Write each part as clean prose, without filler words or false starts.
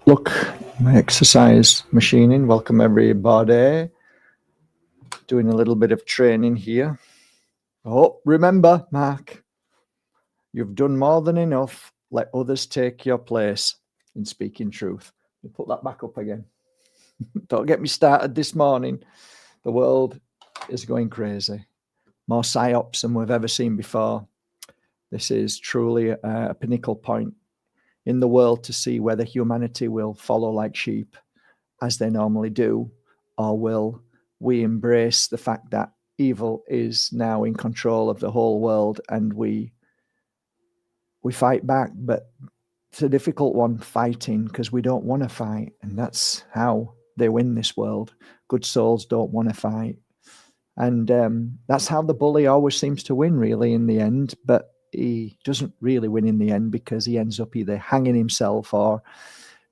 Look, my exercise machining. Welcome everybody. Doing a little bit of training here. Oh, remember, Mark, you've done more than enough. Let others take your place in speaking truth. You put that back up again. Don't get me started this morning. The world is going crazy. More psyops than we've ever seen before. This is truly a pinnacle point in the world to see whether humanity will follow like sheep as they normally do, or will we embrace the fact that evil is now in control of the whole world and we fight back. But it's a difficult one, fighting, because we don't want to fight, and that's how they win this world. Good souls don't want to fight, and that's how the bully always seems to win, really, in the end. But he doesn't really win in the end, because he ends up either hanging himself or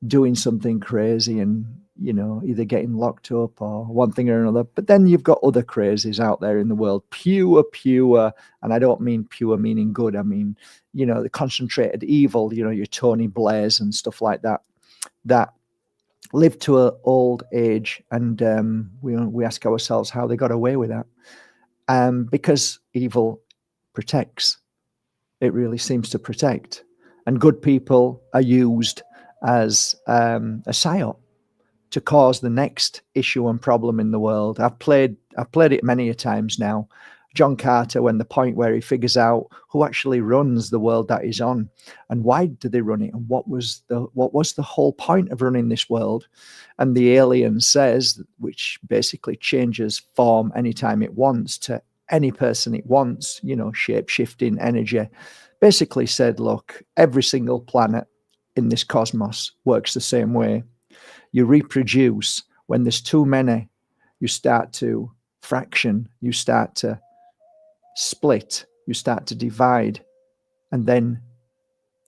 doing something crazy and, you know, either getting locked up or one thing or another. But then you've got other crazies out there in the world, pure, and I don't mean pure meaning good. I mean, you know, the concentrated evil, you know, your Tony Blairs and stuff like that, that live to an old age. And we ask ourselves how they got away with that. Because evil protects. It really seems to protect. And good people are used as a psyop to cause the next issue and problem in the world. I've played it many a times now. John Carter, when the point where he figures out who actually runs the world that he's on, and why did they run it, and what was the whole point of running this world? And the alien says, which basically changes form anytime it wants to any person it wants, you know, shape-shifting energy, basically said, look, every single planet in this cosmos works the same way. You reproduce. When there's too many, you start to fraction, you start to split, you start to divide, and then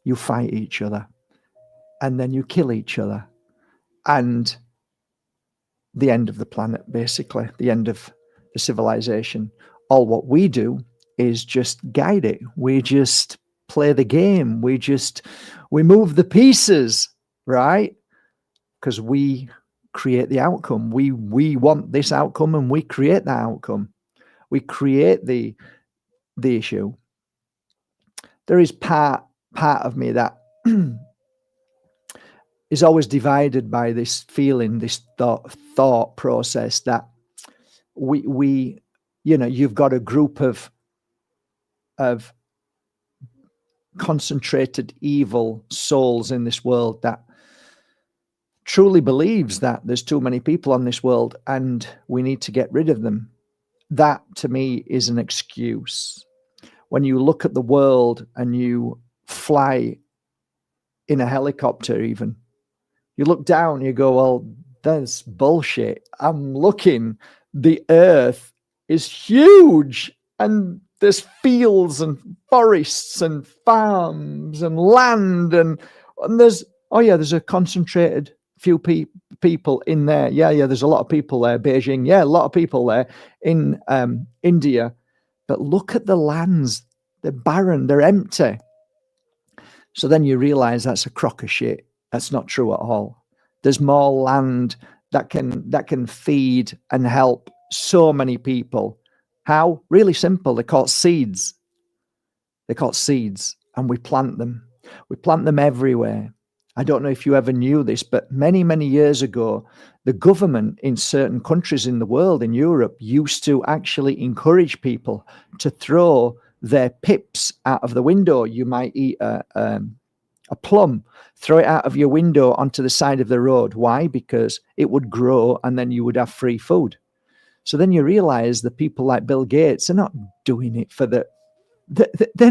you fight each other, and then you kill each other, and the end of the planet, basically, the end of the civilization. All what we do is just guide it. We just play the game. We move the pieces, right? Because we create the outcome. We want this outcome, and we create that outcome. We create the issue. There is part of me that is always divided by this feeling, this thought process that we you know, you've got a group of concentrated evil souls in this world that truly believes that there's too many people on this world and we need to get rid of them. That, to me, is an excuse. When you look at the world and you fly in a helicopter, even, you look down, you go, well, that's bullshit. I'm looking, the earth is huge, and there's fields and forests and farms and land, and there's a concentrated few people in there. Yeah, there's a lot of people there. Beijing, yeah, a lot of people there. In India, but look at the lands. They're barren, they're empty. So then you realize that's a crock of shit. That's not true at all. There's more land that can feed and help so many people. How? Really simple. They're called seeds. They're called seeds, and we plant them. We plant them everywhere. I don't know if you ever knew this, but many, many years ago, the government in certain countries in the world, in Europe, used to actually encourage people to throw their pips out of the window. You might eat a plum, throw it out of your window onto the side of the road. Why? Because it would grow and then you would have free food. So then you realize the people like Bill Gates are not doing it for they're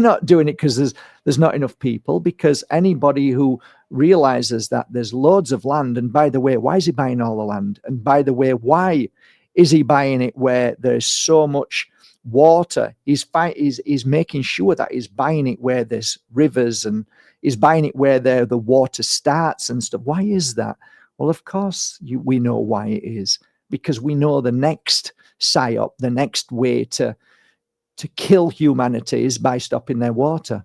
not doing it because there's not enough people, because anybody who realizes that there's loads of land, and by the way, why is he buying all the land? And by the way, why is he buying it where there's so much water? He's making sure that he's buying it where there's rivers, and he's buying it where the water starts and stuff. Why is that? Well, of course, we know why it is. Because we know the next psyop, the next way to kill humanity is by stopping their water.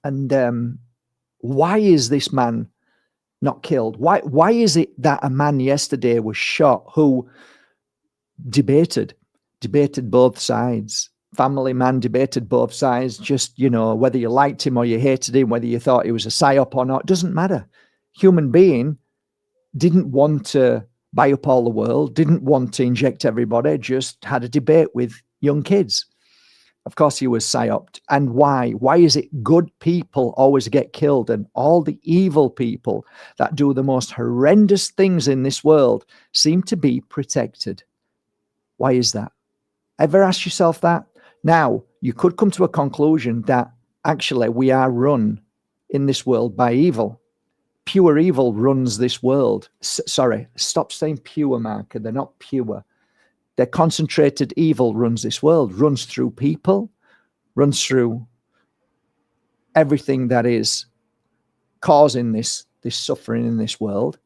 And why is this man not killed? Why is it that a man yesterday was shot who debated both sides? Family man debated both sides, just, whether you liked him or you hated him, whether you thought he was a psyop or not, doesn't matter. Human being, didn't want to buy up all the world, didn't want to inject everybody, just had a debate with young kids. Of course he was psyoped. And why? Why is it good people always get killed and all the evil people that do the most horrendous things in this world seem to be protected? Why is that? Ever ask yourself that? Now, you could come to a conclusion that actually we are run in this world by evil. Pure evil runs this world. Sorry, stop saying pure, Mark. They're not pure. They're concentrated evil runs this world, runs through people, runs through everything that is causing this suffering in this world.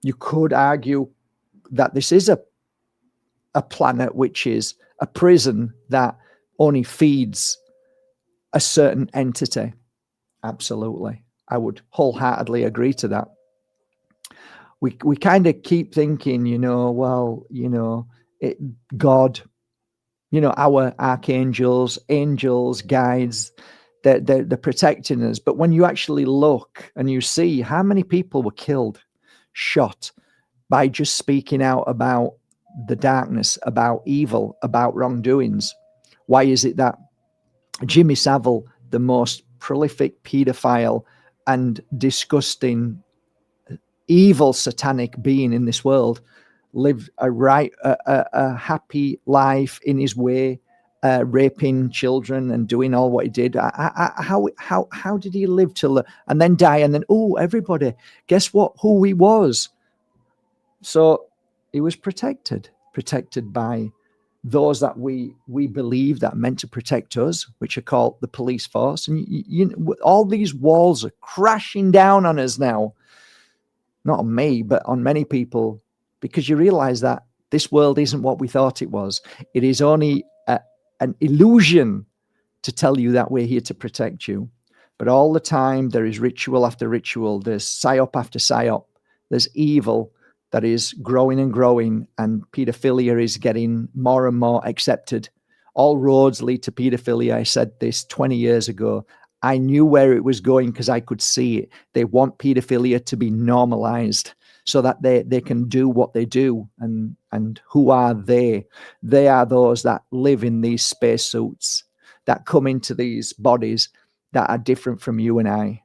You could argue that this is a planet which is a prison that only feeds a certain entity. Absolutely. I would wholeheartedly agree to that. We kind of keep thinking, God, our archangels, angels, guides, they're protecting us. But when you actually look and you see how many people were killed, shot by just speaking out about the darkness, about evil, about wrongdoings, why is it that Jimmy Savile, the most prolific pedophile and disgusting, evil, satanic being in this world, lived a happy life in his way, raping children and doing all what he did? How did he live till and then die? And then, everybody, guess what? Who he was? So he was protected by those that we believe that are meant to protect us, which are called the police force. And all these walls are crashing down on us now. Not on me, but on many people, because you realize that this world isn't what we thought it was. It is only an illusion to tell you that we're here to protect you. But all the time, there is ritual after ritual. There's psyop after psyop. There's evil that is growing and growing, and pedophilia is getting more and more accepted. All roads lead to pedophilia. I said this 20 years ago. I knew where it was going because I could see it. They want pedophilia to be normalized so that they can do what they do. And who are they? They are those that live in these spacesuits, that come into these bodies that are different from you and I,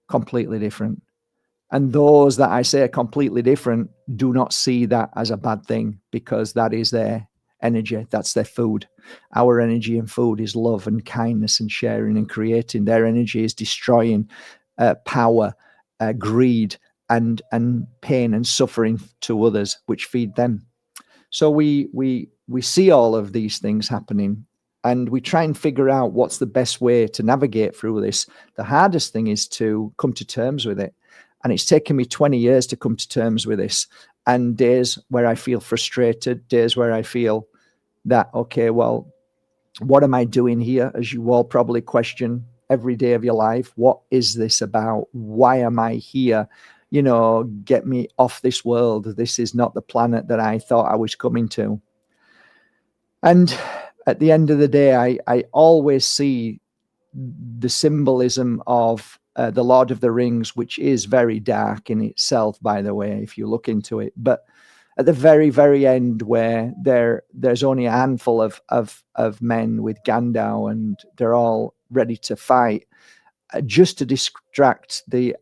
completely different. And those that I say are completely different do not see that as a bad thing, because that is their energy. That's their food. Our energy and food is love and kindness and sharing and creating. Their energy is destroying power, greed, and pain and suffering to others, which feed them. So we see all of these things happening, and we try and figure out what's the best way to navigate through this. The hardest thing is to come to terms with it. And it's taken me 20 years to come to terms with this. And days where I feel frustrated, days where I feel that, okay, well, what am I doing here? As you all probably question every day of your life, what is this about? Why am I here? Get me off this world. This is not the planet that I thought I was coming to. And at the end of the day, I always see the symbolism of the Lord of the Rings, which is very dark in itself, by the way, if you look into it. But at the very, very end, where there's only a handful of men with Gandalf, and they're all ready to fight, just to distract the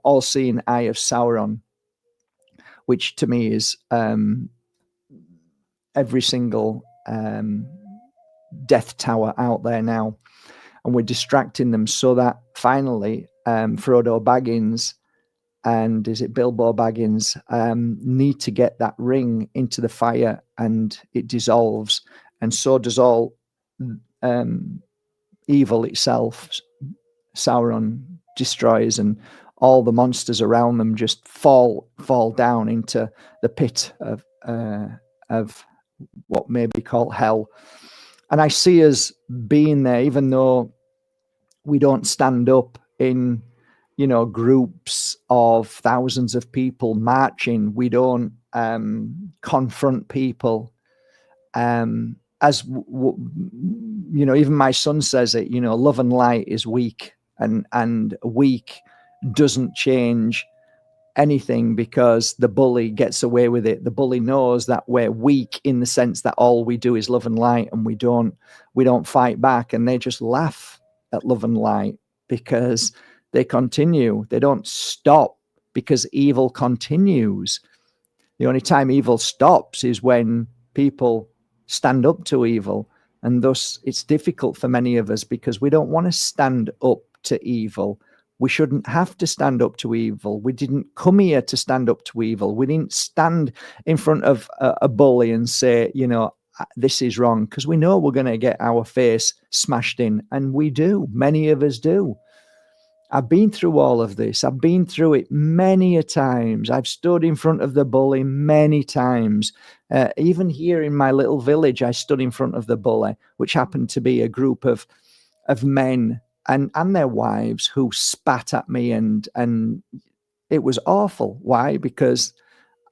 all-seeing eye of Sauron, which to me is every single Death Tower out there now. And we're distracting them so that finally Frodo Baggins and is it Bilbo Baggins need to get that ring into the fire, and it dissolves, and so does all evil itself. Sauron destroys, and all the monsters around them just fall down into the pit of what may be called hell. And I see us being there, even though we don't stand up in groups of thousands of people marching. We don't confront people. Even my son says it, love and light is weak, and weak doesn't change anything because the bully gets away with it. The bully knows that we're weak in the sense that all we do is love and light, and we don't fight back, and they just laugh at love and light because they continue. They don't stop because evil continues. The only time evil stops is when people stand up to evil, and thus it's difficult for many of us because we don't want to stand up to evil. We shouldn't have to stand up to evil. We didn't come here to stand up to evil. We didn't stand in front of a bully and say, this is wrong, because we know we're going to get our face smashed in, and we do. Many of us do. I've been through all of this. I've been through it many a times. I've stood in front of the bully many times. Even here in my little village, I stood in front of the bully, which happened to be a group of men and their wives who spat at me, and it was awful. Why? Because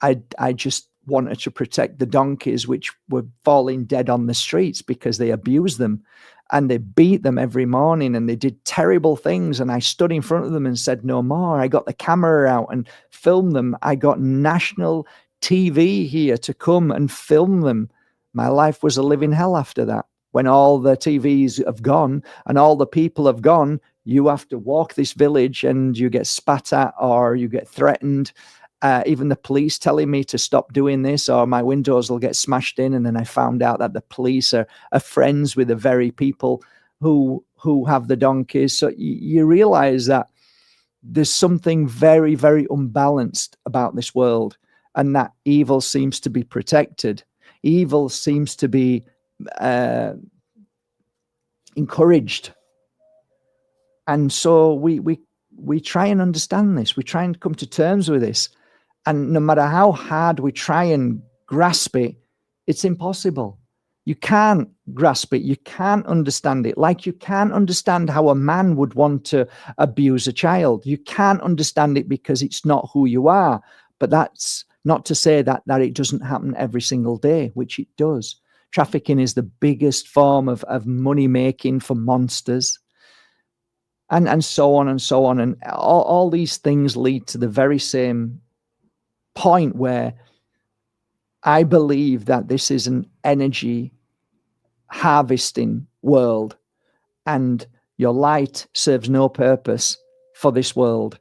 I just wanted to protect the donkeys which were falling dead on the streets because they abused them and they beat them every morning and they did terrible things. And I stood in front of them and said no more. I got the camera out and filmed them. I got national TV here to come and film them. My life was a living hell after that. When all the TVs have gone and all the people have gone, you have to walk this village and you get spat at or you get threatened. Even the police telling me to stop doing this or my windows will get smashed in. And then I found out that the police are friends with the very people who have the donkeys. So you realize that there's something very, very unbalanced about this world, and that evil seems to be protected. Evil seems to be encouraged. And so we try and understand this. We try and come to terms with this. And no matter how hard we try and grasp it, it's impossible. You can't grasp it. You can't understand it. Like you can't understand how a man would want to abuse a child. You can't understand it because it's not who you are. But that's not to say that it doesn't happen every single day, which it does. Trafficking is the biggest form of money making for monsters. And so on and so on. And all these things lead to the very same point where I believe that this is an energy harvesting world, and your light serves no purpose for this world,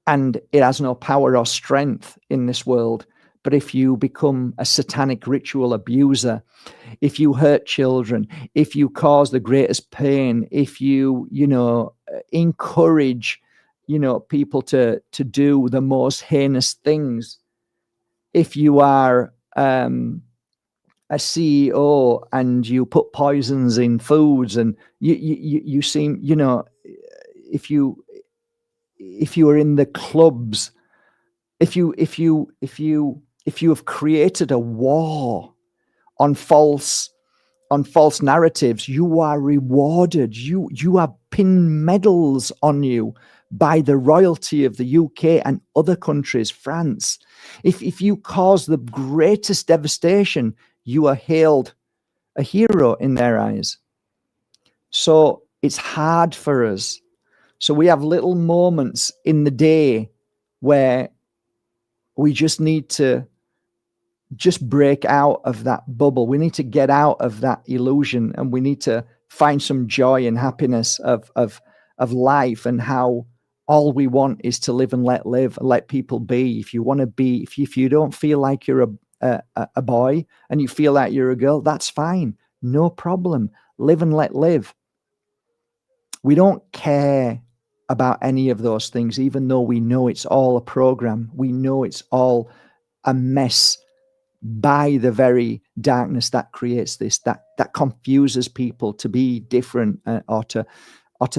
and it has no power or strength in this world. But if you become a satanic ritual abuser, if you hurt children, if you cause the greatest pain, if you encourage people to do the most heinous things, if you are a CEO and you put poisons in foods, and you seem, if you are in the clubs, if you have created a war on false narratives, you are rewarded. You have pinned medals on you by the royalty of the UK and other countries, France. If you cause the greatest devastation, you are hailed a hero in their eyes. So it's hard for us. So we have little moments in the day where we just need to just break out of that bubble. We need to get out of that illusion, and we need to find some joy and happiness of life, and how all we want is to live and let people be. If you want to be, if you don't feel like you're a boy and you feel like you're a girl, that's fine. No problem. Live and let live. We don't care about any of those things, even though we know it's all a program. We know it's all a mess by the very darkness that creates this, that confuses people to be different, or to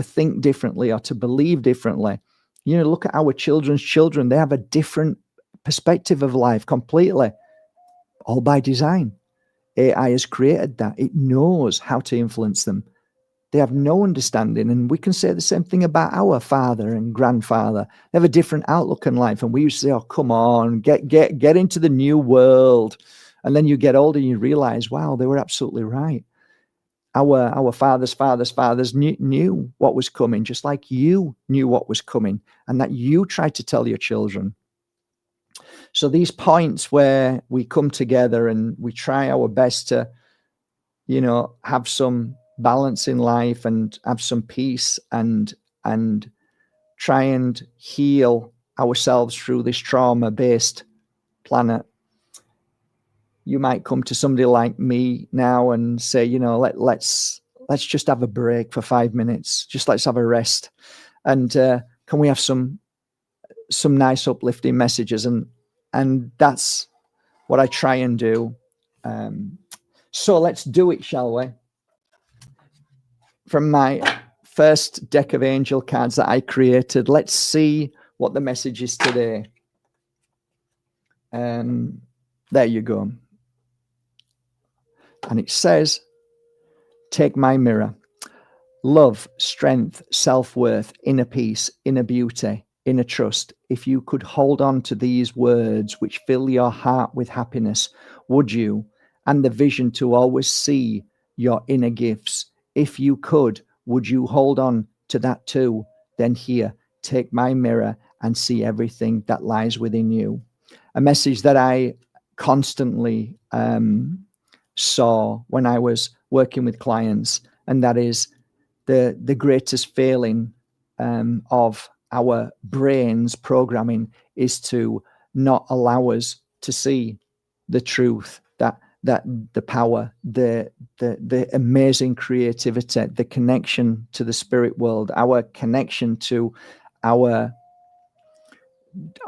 think differently, or to believe differently. Look at our children's children. They have a different perspective of life completely, all by design. AI has created that. It knows how to influence them. They have no understanding. And we can say the same thing about our father and grandfather. They have a different outlook on life. And we used to say, oh, come on, get into the new world. And then you get older and you realize, wow, they were absolutely right. Our fathers knew what was coming, just like you knew what was coming, and that you tried to tell your children. So these points where we come together and we try our best to, have some balance in life and have some peace and try and heal ourselves through this trauma-based planet. You might come to somebody like me now and say, let's just have a break for 5 minutes. Just let's have a rest. And can we have some nice uplifting messages? And that's what I try and do. So let's do it, shall we? From my first deck of angel cards that I created, let's see what the message is today. There you go. And it says, take my mirror. Love, strength, self-worth, inner peace, inner beauty, inner trust. If you could hold on to these words which fill your heart with happiness, would you? And the vision to always see your inner gifts. If you could, would you hold on to that too? Then here, take my mirror and see everything that lies within you. A message that I constantly saw when I was working with clients, and that is the greatest failing of our brains programming is to not allow us to see the truth, that the power, the amazing creativity, the connection to the spirit world, our connection to our,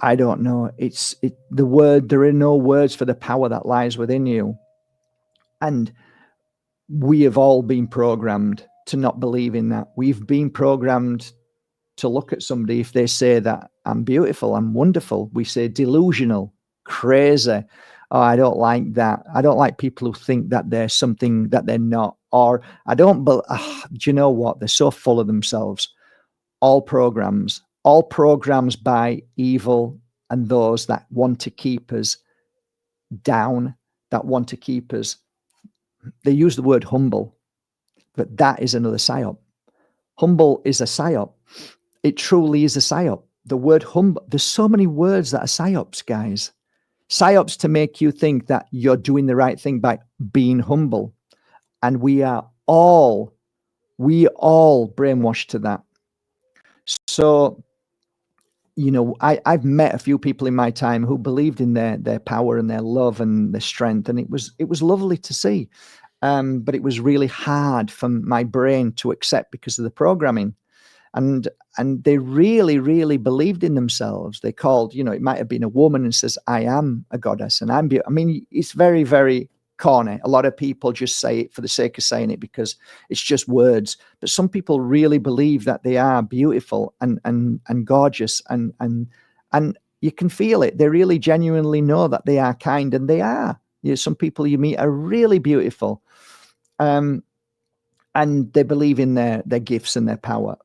I don't know, the word, there are no words for the power that lies within you. And we have all been programmed to not believe in that. We've been programmed to look at somebody, if they say that I'm beautiful, I'm wonderful, we say delusional, crazy. Oh, I don't like that. I don't like people who think that they're something that they're not. Or I don't, do you know what? They're so full of themselves. All programs by evil and those that want to keep us down, that want to keep us. They use the word humble, but that is another psyop. Humble is a psyop. It truly is a psyop. The word humble, there's so many words that are psyops, guys. Psyops to make you think that you're doing the right thing by being humble. And we all brainwashed to that. So, I've met a few people in my time who believed in their power and their love and their strength. And it was lovely to see. But it was really hard for my brain to accept because of the programming. And they really, really believed in themselves. They called, it might have been a woman and says, I am a goddess and I'm beautiful. I mean, it's very, very corny. A lot of people just say it for the sake of saying it because it's just words. But some people really believe that they are beautiful and gorgeous and you can feel it. They really genuinely know that they are kind, and they are. Some people you meet are really beautiful. And they believe in their gifts and their power.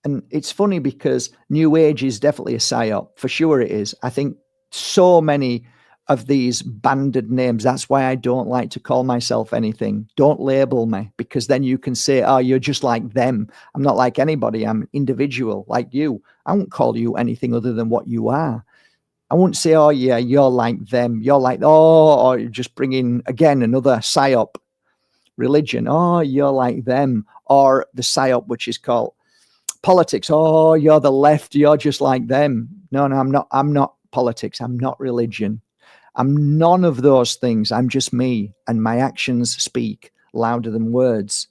And it's funny because New Age is definitely a psyop. For sure it is. I think so many of these banded names, that's why I don't like to call myself anything. Don't label me, because then you can say, oh, you're just like them. I'm not like anybody. I'm individual like you. I won't call you anything other than what you are. I won't say, oh, yeah, you're like them. You're like, or just bring in, again, another psyop religion. Oh, you're like them. Or the psyop, which is called politics. Oh, you're the left. You're just like them. No, I'm not. I'm not politics. I'm not religion. I'm none of those things. I'm just me, and my actions speak louder than words.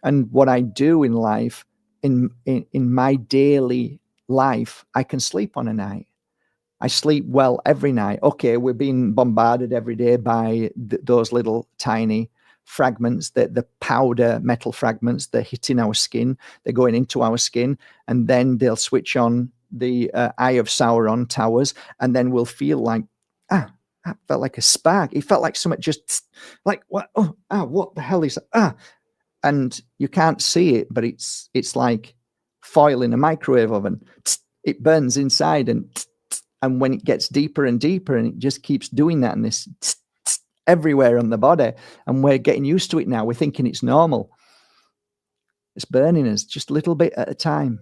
And what I do in life, in my daily life, I can sleep on a night. I sleep well every night. Okay, we're being bombarded every day by those little tiny fragments, the powder metal fragments. They're hitting our skin. They're going into our skin, and then they'll switch on the Eye of Sauron towers, and then we'll feel like, that felt like a spark. It felt like something just like, what? Oh, what the hell is that? and you can't see it, but it's like foil in a microwave oven. It burns inside, and when it gets deeper and deeper, and it just keeps doing that, and this everywhere on the body, and we're getting used to it now. We're thinking it's normal. It's burning us just a little bit at a time,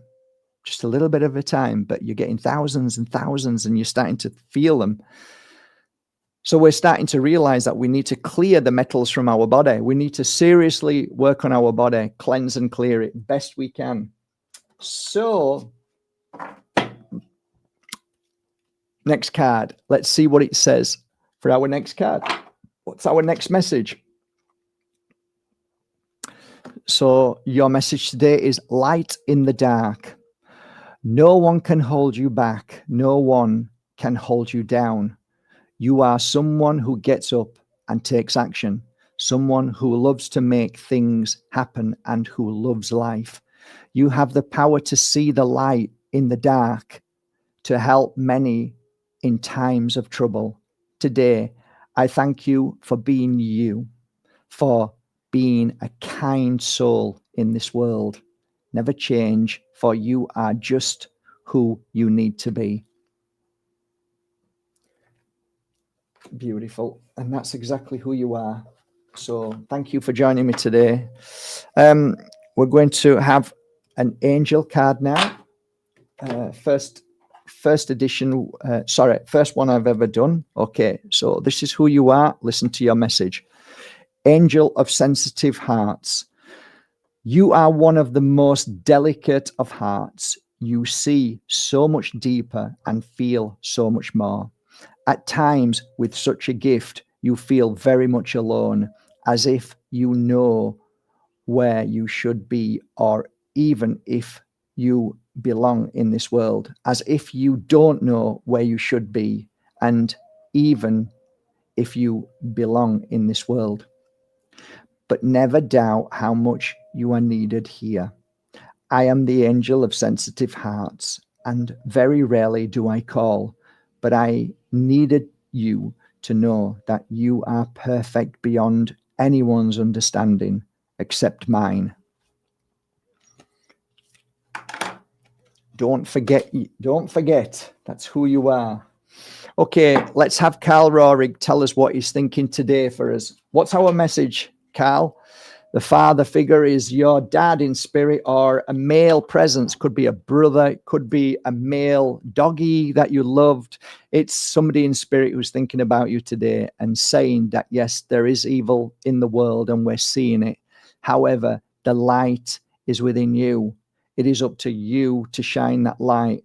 just a little bit of a time, but you're getting thousands and thousands, and you're starting to feel them. So we're starting to realize that we need to clear the metals from our body. We need to seriously work on our body, cleanse and clear it best we can. So, next card. Let's see what it says for our next card. What's our next message? So your message today is light in the dark. No one can hold you back. No one can hold you down. You are someone who gets up and takes action, someone who loves to make things happen and who loves life. You have the power to see the light in the dark, to help many in times of trouble. Today, I thank you for being you, for being a kind soul in this world. Never change, for you are just who you need to be. Beautiful. And that's exactly who you are. So thank you for joining me today. We're going to have an angel card now. First edition, first one I've ever done. Okay, so this is who you are. Listen to your message. Angel of sensitive hearts. You are one of the most delicate of hearts. You see so much deeper and feel so much more. At times, with such a gift, you feel very much alone, as if you know where you should be, or even if you belong in this world, as if you don't know where you should be, and even if you belong in this world. But never doubt how much you are needed here. I am the angel of sensitive hearts, and very rarely do I call, but I needed you to know that you are perfect beyond anyone's understanding except mine. Don't forget, that's who you are. Okay, let's have Carl Rohrig tell us what he's thinking today for us. What's our message, Carl? The father figure is your dad in spirit, or a male presence. Could be a brother, it could be a male doggy that you loved. It's somebody in spirit who's thinking about you today and saying that, yes, there is evil in the world and we're seeing it. However, the light is within you. It is up to you to shine that light.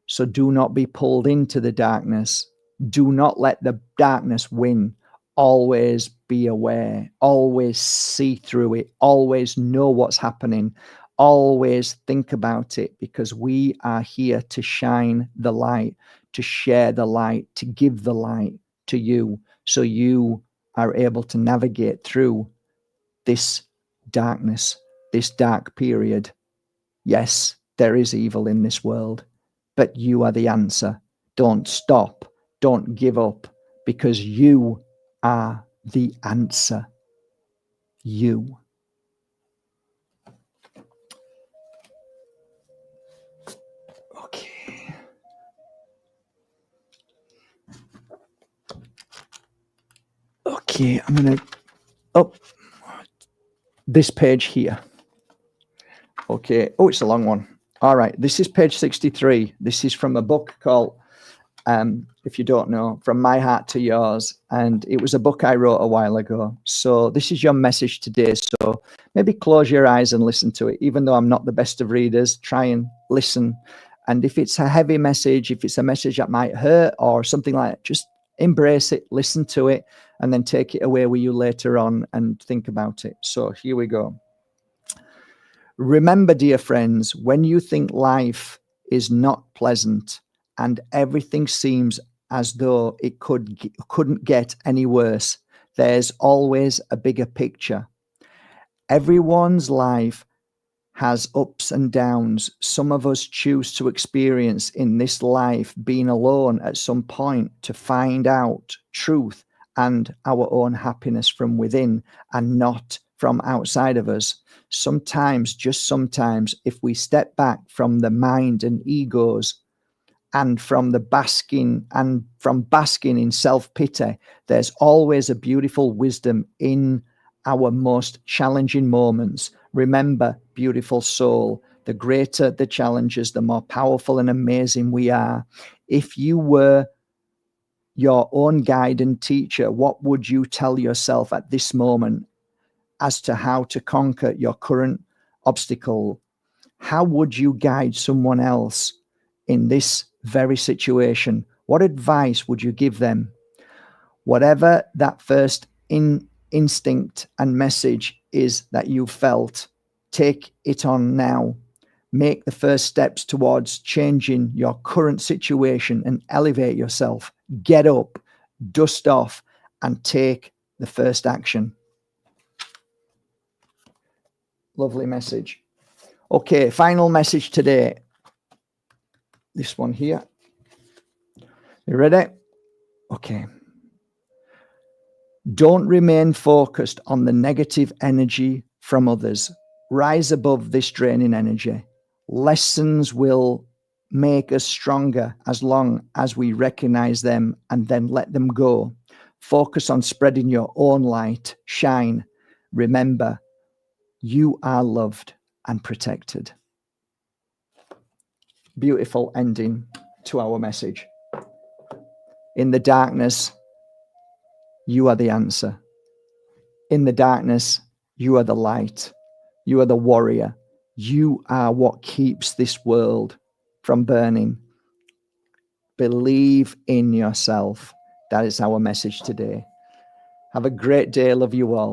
So do not be pulled into the darkness. Do not let the darkness win. Always be aware. Always see through it. Always know what's happening. Always think about it, because we are here to shine the light, to share the light, to give the light to you, so you are able to navigate through this darkness, this dark period. Yes, there is evil in this world, but you are the answer. Don't stop. Don't give up, because you are the answer. You. Okay. Okay, I'm going to this page here. Okay. Oh, it's a long one. All right. This is page 63. This is from a book called, if you don't know, From My Heart to Yours. And it was a book I wrote a while ago. So this is your message today. So maybe close your eyes and listen to it. Even though I'm not the best of readers, try and listen. And if it's a heavy message, if it's a message that might hurt or something like that, just embrace it, listen to it, and then take it away with you later on and think about it. So here we go. Remember, dear friends, when you think life is not pleasant and everything seems as though it couldn't get any worse, there's always a bigger picture. Everyone's life has ups and downs. Some of us choose to experience in this life being alone at some point to find out truth and our own happiness from within, and not from outside of us. Sometimes, just sometimes, if we step back from the mind and egos and from basking in self-pity, there's always a beautiful wisdom in our most challenging moments. Remember, beautiful soul, the greater the challenges, the more powerful and amazing we are. If you were your own guide and teacher, what would you tell yourself at this moment as to how to conquer your current obstacle? How would you guide someone else in this very situation? What advice would you give them? Whatever that first instinct and message is that you felt, take it on now. Make the first steps towards changing your current situation and elevate yourself. Get up, dust off, and take the first action. Lovely message. Okay, final message today. This one here. You ready? Okay. Don't remain focused on the negative energy from others. Rise above this draining energy. Lessons will make us stronger as long as we recognize them and then let them go. Focus on spreading your own light. Shine. Remember, you are loved and protected. Beautiful ending to our message. In the darkness, you are the answer. In the darkness, you are the light. You are the warrior. You are what keeps this world from burning. Believe in yourself. That is our message today. Have a great day. Love you all.